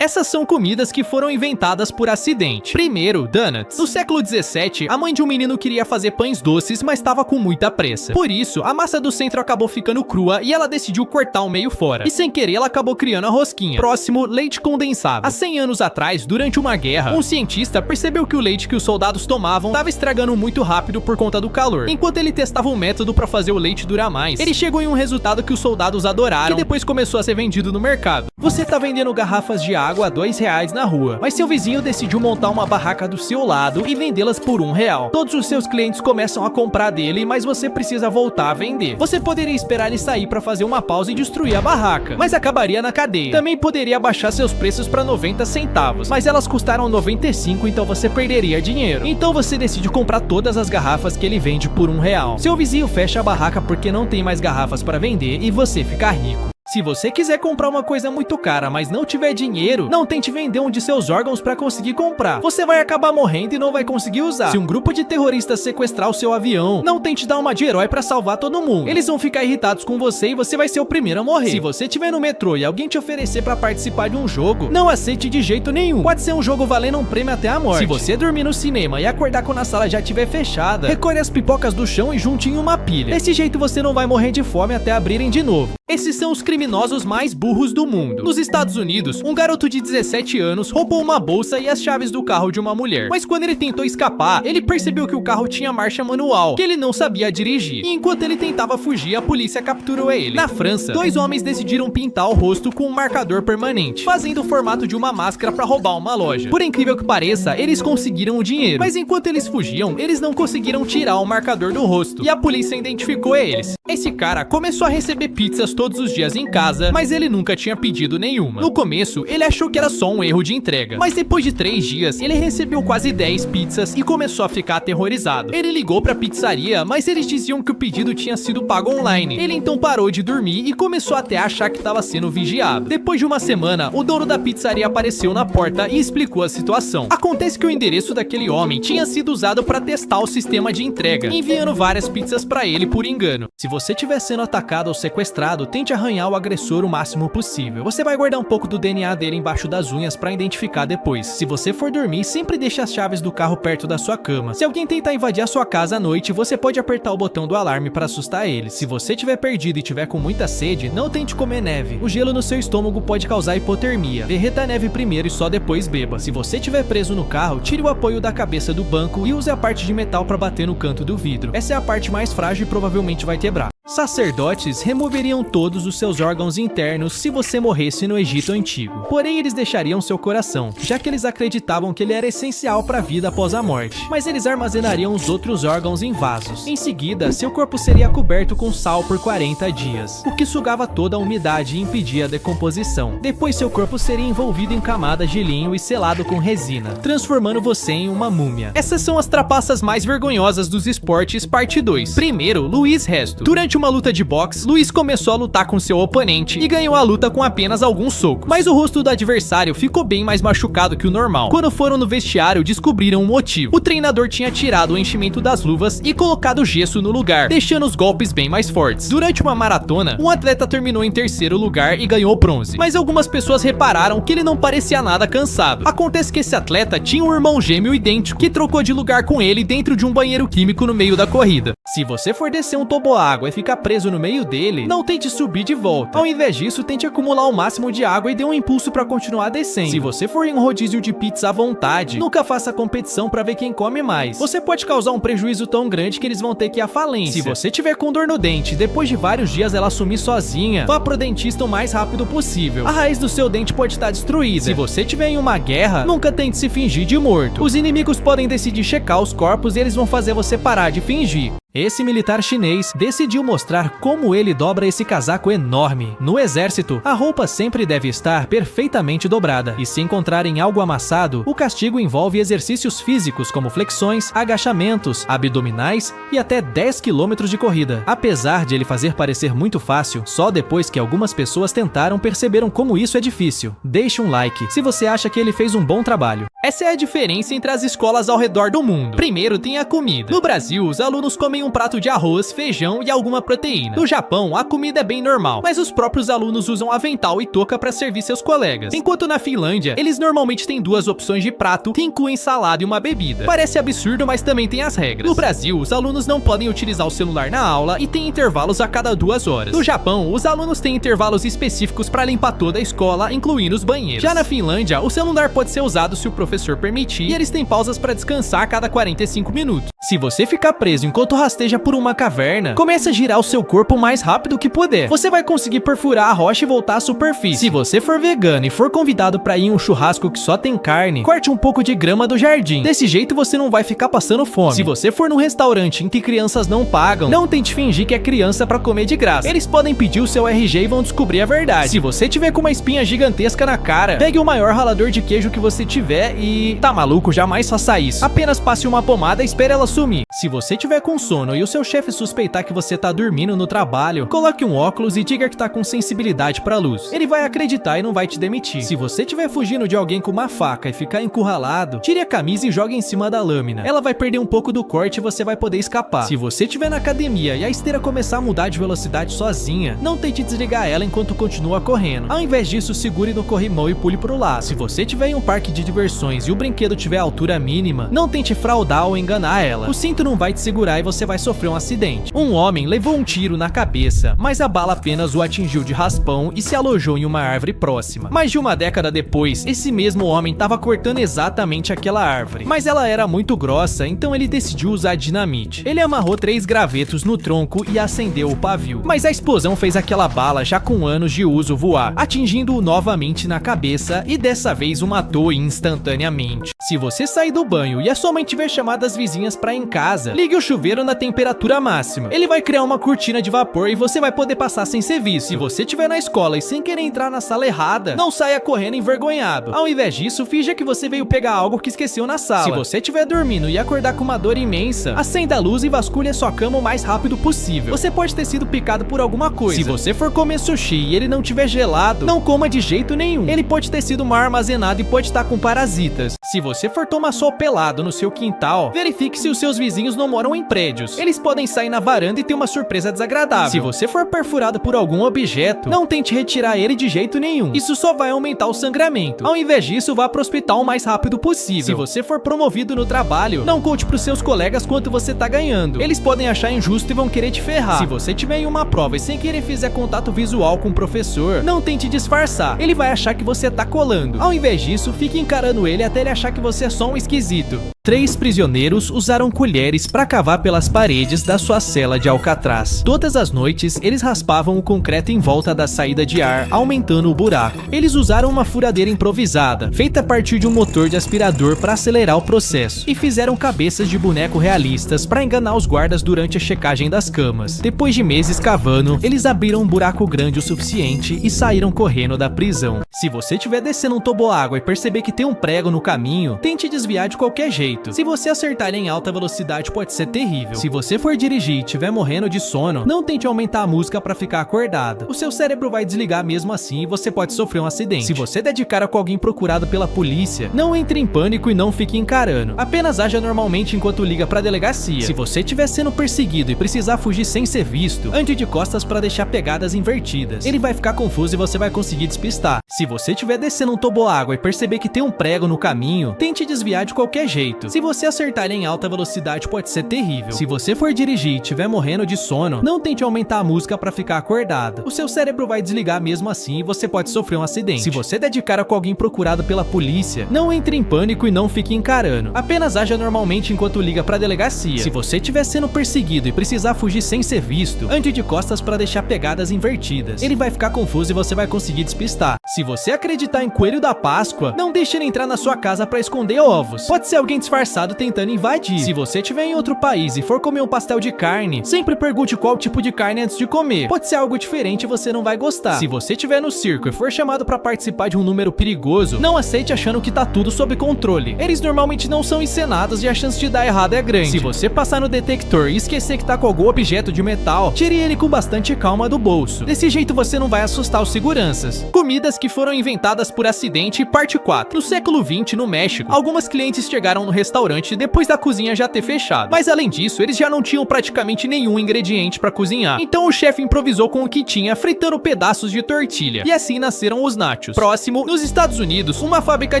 Essas são comidas que foram inventadas por acidente. Primeiro, donuts. No século 17, a mãe de um menino queria fazer pães doces, mas estava com muita pressa. Por isso, a massa do centro acabou ficando crua e ela decidiu cortar o meio fora. E sem querer, ela acabou criando a rosquinha. Próximo, leite condensado. Há 100 anos atrás, durante uma guerra, um cientista percebeu que o leite que os soldados tomavam estava estragando muito rápido por conta do calor. Enquanto ele testava um método para fazer o leite durar mais, ele chegou em um resultado que os soldados adoraram, que depois começou a ser vendido no mercado. Você tá vendendo garrafas de água a R$2 na rua, mas seu vizinho decidiu montar uma barraca do seu lado e vendê-las por R$1. Todos os seus clientes começam a comprar dele, mas você precisa voltar a vender. Você poderia esperar ele sair para fazer uma pausa e destruir a barraca, mas acabaria na cadeia. Também poderia baixar seus preços para 90 centavos, mas elas custaram 95, então você perderia dinheiro. Então você decide comprar todas as garrafas que ele vende por R$1. Seu vizinho fecha a barraca porque não tem mais garrafas para vender e você fica rico. Se você quiser comprar uma coisa muito cara, mas não tiver dinheiro, não tente vender um de seus órgãos para conseguir comprar. Você vai acabar morrendo e não vai conseguir usar. Se um grupo de terroristas sequestrar o seu avião, não tente dar uma de herói para salvar todo mundo. Eles vão ficar irritados com você e você vai ser o primeiro a morrer. Se você estiver no metrô e alguém te oferecer para participar de um jogo, não aceite de jeito nenhum. Pode ser um jogo valendo um prêmio até a morte. Se você dormir no cinema e acordar quando a sala já estiver fechada, recolhe as pipocas do chão e junte em uma pilha. Desse jeito você não vai morrer de fome até abrirem de novo. Esses são os criminosos mais burros do mundo. Nos Estados Unidos, um garoto de 17 anos roubou uma bolsa e as chaves do carro de uma mulher. Mas quando ele tentou escapar, ele percebeu que o carro tinha marcha manual, que ele não sabia dirigir. E enquanto ele tentava fugir, a polícia capturou ele. Na França, 2 homens decidiram pintar o rosto com um marcador permanente, fazendo o formato de uma máscara para roubar uma loja. Por incrível que pareça, eles conseguiram o dinheiro. Mas enquanto eles fugiam, eles não conseguiram tirar o marcador do rosto. E a polícia identificou eles. Esse cara começou a receber pizzas todos os dias em casa, mas ele nunca tinha pedido nenhuma. No começo, ele achou que era só um erro de entrega, mas depois de 3 dias, ele recebeu quase 10 pizzas e começou a ficar aterrorizado. Ele ligou pra pizzaria, mas eles diziam que o pedido tinha sido pago online. Ele então parou de dormir e começou até a achar que estava sendo vigiado. Depois de uma semana, o dono da pizzaria apareceu na porta e explicou a situação. Acontece que o endereço daquele homem tinha sido usado para testar o sistema de entrega, enviando várias pizzas para ele por engano. Se você estiver sendo atacado ou sequestrado, tente arranhar o agressor o máximo possível. Você vai guardar um pouco do DNA dele embaixo das unhas para identificar depois. Se você for dormir, sempre deixe as chaves do carro perto da sua cama. Se alguém tentar invadir a sua casa à noite, você pode apertar o botão do alarme para assustar ele. Se você estiver perdido e tiver com muita sede, não tente comer neve. O gelo no seu estômago pode causar hipotermia. Derreta a neve primeiro e só depois beba. Se você estiver preso no carro, tire o apoio da cabeça do banco e use a parte de metal para bater no canto do vidro. Essa é a parte mais frágil e provavelmente vai quebrar. Sacerdotes removeriam todos os seus órgãos internos se você morresse no Egito Antigo. Porém, eles deixariam seu coração, já que eles acreditavam que ele era essencial para a vida após a morte. Mas eles armazenariam os outros órgãos em vasos. Em seguida, seu corpo seria coberto com sal por 40 dias, o que sugava toda a umidade e impedia a decomposição. Depois, seu corpo seria envolvido em camadas de linho e selado com resina, transformando você em uma múmia. Essas são as trapaças mais vergonhosas dos esportes, parte 2. Primeiro, Luiz Resto. Durante uma luta de boxe, Luiz começou a lutar com seu oponente e ganhou a luta com apenas alguns socos. Mas o rosto do adversário ficou bem mais machucado que o normal. Quando foram no vestiário, descobriram o motivo. O treinador tinha tirado o enchimento das luvas e colocado gesso no lugar, deixando os golpes bem mais fortes. Durante uma maratona, um atleta terminou em 3º lugar e ganhou bronze. Mas algumas pessoas repararam que ele não parecia nada cansado. Acontece que esse atleta tinha um irmão gêmeo idêntico que trocou de lugar com ele dentro de um banheiro químico no meio da corrida. Se você for descer um toboágua e ficar preso no meio dele, não tente subir de volta. Ao invés disso, tente acumular o máximo de água e dê um impulso para continuar descendo. Se você for em um rodízio de pizza à vontade, nunca faça competição para ver quem come mais. Você pode causar um prejuízo tão grande que eles vão ter que ir à falência. Se você tiver com dor no dente, depois de vários dias ela sumir sozinha, vá pro dentista o mais rápido possível. A raiz do seu dente pode estar destruída. Se você tiver em uma guerra, nunca tente se fingir de morto. Os inimigos podem decidir checar os corpos e eles vão fazer você parar de fingir. Esse militar chinês decidiu mostrar como ele dobra esse casaco enorme. No exército, a roupa sempre deve estar perfeitamente dobrada, e se encontrarem algo amassado, o castigo envolve exercícios físicos como flexões, agachamentos, abdominais e até 10 km de corrida. Apesar de ele fazer parecer muito fácil, só depois que algumas pessoas tentaram perceberam como isso é difícil. Deixe um like se você acha que ele fez um bom trabalho. Essa é a diferença entre as escolas ao redor do mundo. Primeiro tem a comida. No Brasil, os alunos comem um prato de arroz, feijão e alguma proteína. No Japão, a comida é bem normal, mas os próprios alunos usam avental e touca para servir seus colegas. Enquanto na Finlândia, eles normalmente têm duas opções de prato que incluem salada e uma bebida. Parece absurdo, mas também tem as regras. No Brasil, os alunos não podem utilizar o celular na aula e tem intervalos a cada 2 horas. No Japão, os alunos têm intervalos específicos para limpar toda a escola, incluindo os banheiros. Já na Finlândia, o celular pode ser usado se o professor permitir e eles têm pausas para descansar a cada 45 minutos. Se você ficar preso enquanto rasteja por uma caverna, comece a girar o seu corpo o mais rápido que puder. Você vai conseguir perfurar a rocha e voltar à superfície. Se você for vegano e for convidado para ir em um churrasco que só tem carne, corte um pouco de grama do jardim. Desse jeito você não vai ficar passando fome. Se você for num restaurante em que crianças não pagam, não tente fingir que é criança para comer de graça. Eles podem pedir o seu RG e vão descobrir a verdade. Se você tiver com uma espinha gigantesca na cara, pegue o maior ralador de queijo que você tiver e... Tá maluco? Jamais faça isso. Apenas passe uma pomada e espere ela sumir. Se você tiver com sono e o seu chefe suspeitar que você tá dormindo no trabalho, coloque um óculos e diga que tá com sensibilidade pra luz. Ele vai acreditar e não vai te demitir. Se você tiver fugindo de alguém com uma faca e ficar encurralado, tire a camisa e jogue em cima da lâmina. Ela vai perder um pouco do corte e você vai poder escapar. Se você tiver na academia e a esteira começar a mudar de velocidade sozinha, não tente desligar ela enquanto continua correndo. Ao invés disso, segure no corrimão e pule pro lado. Se você tiver em um parque de diversões e o brinquedo tiver altura mínima, não tente fraudar ou enganar ela. O cinto não vai te segurar e você vai sofrer um acidente. Um homem levou um tiro na cabeça, mas a bala apenas o atingiu de raspão e se alojou em uma árvore próxima. Mais de uma década depois, esse mesmo homem estava cortando exatamente aquela árvore, mas ela era muito grossa, então ele decidiu usar dinamite. Ele amarrou 3 gravetos no tronco e acendeu o pavio, mas a explosão fez aquela bala, já com anos de uso, voar, atingindo-o novamente na cabeça e dessa vez o matou instantaneamente. Se você sair do banho e a sua mãe tiver chamado as vizinhas pra ir em casa, ligue o chuveiro na temperatura máxima. Ele vai criar uma cortina de vapor e você vai poder passar sem ser visto. Se você estiver na escola e sem querer entrar na sala errada, não saia correndo envergonhado. Ao invés disso, finja que você veio pegar algo que esqueceu na sala. Se você estiver dormindo e acordar com uma dor imensa, acenda a luz e vasculhe a sua cama o mais rápido possível. Você pode ter sido picado por alguma coisa. Se você for comer sushi e ele não tiver gelado, não coma de jeito nenhum. Ele pode ter sido mal armazenado e pode estar com parasitas. Se você for tomar sol pelado no seu quintal, verifique se os seus vizinhos não moram em prédios. Eles podem sair na varanda e ter uma surpresa desagradável. Se você for perfurado por algum objeto, não tente retirar ele de jeito nenhum. Isso só vai aumentar o sangramento. Ao invés disso, vá pro hospital o mais rápido possível. Se você for promovido no trabalho, não conte pros seus colegas quanto você tá ganhando. Eles podem achar injusto e vão querer te ferrar. Se você tiver em uma prova e sem querer fizer contato visual com o professor, não tente disfarçar. Ele vai achar que você tá colando. Ao invés disso, fique encarando ele até ele achar que você é só um esquisito. 3 prisioneiros usaram colheres para cavar pelas paredes da sua cela de Alcatraz. Todas as noites, eles raspavam o concreto em volta da saída de ar, aumentando o buraco. Eles usaram uma furadeira improvisada, feita a partir de um motor de aspirador para acelerar o processo, e fizeram cabeças de boneco realistas para enganar os guardas durante a checagem das camas. Depois de meses cavando, eles abriram um buraco grande o suficiente e saíram correndo da prisão. Se você estiver descendo um toboágua e perceber que tem um prego no caminho, tente desviar de qualquer jeito. Se você acertar em alta velocidade, pode ser terrível. Se você for dirigir e estiver morrendo de sono, não tente aumentar a música para ficar acordado. O seu cérebro vai desligar mesmo assim e você pode sofrer um acidente. Se você der de cara com alguém procurado pela polícia, não entre em pânico e não fique encarando. Apenas haja normalmente enquanto liga pra delegacia. Se você estiver sendo perseguido e precisar fugir sem ser visto, ande de costas para deixar pegadas invertidas. Ele vai ficar confuso e você vai conseguir despistar. Se você estiver descendo um toboágua e perceber que tem um prego no caminho, tente desviar de qualquer jeito. Se você acertar em alta velocidade, pode ser terrível. Se você for dirigir e estiver morrendo de sono, não tente aumentar a música para ficar acordado. O seu cérebro vai desligar mesmo assim e você pode sofrer um acidente. Se você der de cara com alguém procurado pela polícia, não entre em pânico e não fique encarando. Apenas haja normalmente enquanto liga pra delegacia. Se você estiver sendo perseguido e precisar fugir sem ser visto, ande de costas para deixar pegadas invertidas. Ele vai ficar confuso e você vai conseguir despistar. Se você acreditar em coelho da Páscoa, não deixe ele entrar na sua casa para esconder ovos. Pode ser alguém disfarçado tentando invadir. Se você estiver em outro país e for comer um pastel de carne, sempre pergunte qual tipo de carne antes de comer. Pode ser algo diferente e você não vai gostar. Se você estiver no circo e for chamado para participar de um número perigoso, não aceite achando que tá tudo sob controle. Eles normalmente não são encenados e a chance de dar errado é grande. Se você passar no detector e esquecer que tá com algum objeto de metal, tire ele com bastante calma do bolso. Desse jeito você não vai assustar os seguranças. Comidas que foram inventadas por acidente, parte 4. No século 20, no México, algumas clientes chegaram no restaurante depois da cozinha já ter fechado. Mas além disso, eles já não tinham praticamente nenhum ingrediente para cozinhar. Então o chefe improvisou com o que tinha, fritando pedaços de tortilha. E assim nasceram os nachos. Próximo, nos Estados Unidos, uma fábrica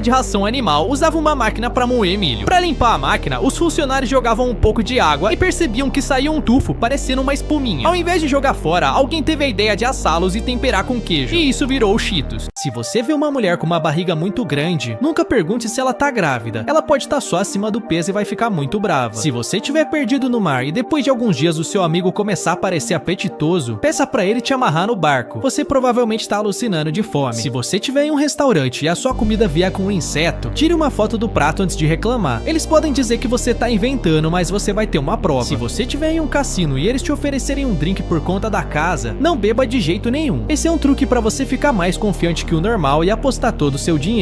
de ração animal usava uma máquina para moer milho. Para limpar a máquina, os funcionários jogavam um pouco de água e percebiam que saía um tufo parecendo uma espuminha. Ao invés de jogar fora, alguém teve a ideia de assá-los e temperar com queijo. E isso virou o Cheetos. Se você vê uma mulher com uma barriga muito grande, nunca pergunte se ela tá grávida. Ela pode estar só acima do peso e vai ficar muito brava. Se você estiver perdido no mar e depois de alguns dias o seu amigo começar a parecer apetitoso, peça pra ele te amarrar no barco. Você provavelmente tá alucinando de fome. Se você estiver em um restaurante e a sua comida vier com um inseto, tire uma foto do prato antes de reclamar. Eles podem dizer que você tá inventando, mas você vai ter uma prova. Se você estiver em um cassino e eles te oferecerem um drink por conta da casa, não beba de jeito nenhum. Esse é um truque pra você ficar mais confiante que o normal e apostar todo o seu dinheiro.